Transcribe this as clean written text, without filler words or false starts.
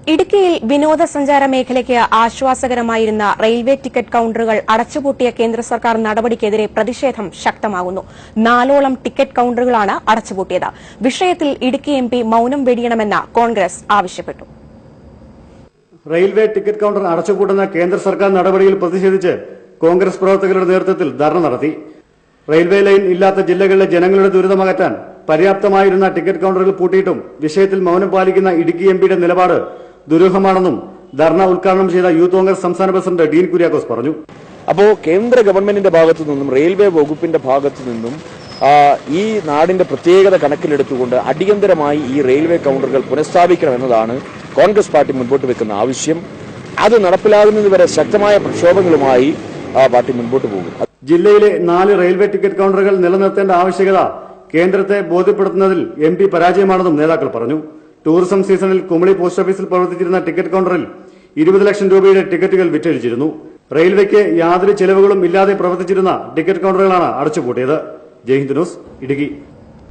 ഇടുക്കിയിൽ വിനോദസഞ്ചാര മേഖലയ്ക്ക് ആശ്വാസകരമായിരുന്ന റെയിൽവേ ടിക്കറ്റ് കൌണ്ടറുകൾ അടച്ചുപൂട്ടിയ കേന്ദ്ര സർക്കാർ നടപടിക്കെതിരെ പ്രതിഷേധം ശക്തമാകുന്നു. 4ഓളം ടിക്കറ്റ് കൌണ്ടറുകളാണ് അടച്ചുപൂട്ടിയത്. വിഷയത്തിൽ ഇടുക്കി എംപി മൌനം വെടിയണമെന്ന് കോൺഗ്രസ് ആവശ്യപ്പെട്ടു. റെയിൽവേ ടിക്കറ്റ് കൌണ്ടർ അടച്ചുപൂട്ടുന്ന കേന്ദ്ര സർക്കാർ നടപടിയിൽ പ്രതിഷേധിച്ച് കോൺഗ്രസ് പ്രവർത്തകരുടെ നേതൃത്വത്തിൽ ധർണ നടത്തി. റെയിൽവേ ലൈൻ ഇല്ലാത്ത ജില്ലകളിലെ ജനങ്ങളുടെ ദുരിതമകറ്റാൻ പര്യാപ്തമായിരുന്ന ടിക്കറ്റ് കൌണ്ടറുകൾ പൂട്ടിയിട്ടും വിഷയത്തിൽ മൌനം പാലിക്കുന്ന ഇടുക്കി എംപിയുടെ നിലപാട് ദുരൂഹമാണെന്നും ധർണ ഉദ്ഘാടനം ചെയ്ത യൂത്ത് കോൺഗ്രസ് സംസ്ഥാന പ്രസിഡന്റ് ഡീൻ കുര്യാക്കോസ് പറഞ്ഞു. അപ്പോൾ കേന്ദ്ര ഗവൺമെന്റിന്റെ ഭാഗത്തു നിന്നും റെയിൽവേ വകുപ്പിന്റെ ഭാഗത്തു നിന്നും ഈ നാടിന്റെ പ്രത്യേകത കണക്കിലെടുത്തുകൊണ്ട് അടിയന്തരമായി ഈ റെയിൽവേ കൌണ്ടറുകൾ പുനഃസ്ഥാപിക്കണമെന്നതാണ് കോൺഗ്രസ് പാർട്ടി മുൻപോട്ട് വെക്കുന്ന ആവശ്യം. അത് നടപ്പിലാകുന്നതുവരെ ശക്തമായ പ്രക്ഷോഭങ്ങളുമായി പാർട്ടി മുൻപോട്ട് പോകും. ജില്ലയിലെ 4 റെയിൽവേ ടിക്കറ്റ് കൌണ്ടറുകൾ നിലനിർത്തേണ്ട ആവശ്യകത കേന്ദ്രത്തെ ബോധ്യപ്പെടുത്തുന്നതിൽ എംപി പരാജയമാണെന്നും നേതാക്കൾ പറഞ്ഞു. ടൂറിസം സീസണിൽ കുമളി പോസ്റ്റ് ഓഫീസിൽ പ്രവർത്തിച്ചിരുന്ന ടിക്കറ്റ് കൌണ്ടറിൽ 20 ലക്ഷം രൂപയുടെ ടിക്കറ്റുകൾ വിറ്റഴിച്ചിരുന്നു. റെയിൽവേക്ക് യാതൊരു ചെലവുകളും ഇല്ലാതെ പ്രവർത്തിച്ചിരുന്ന ടിക്കറ്റ് കൌണ്ടറുകളാണ് അടച്ചുപൂട്ടിയത്. ജയ്ഹിന്ദ് ന്യൂസ്, ഇടുക്കി.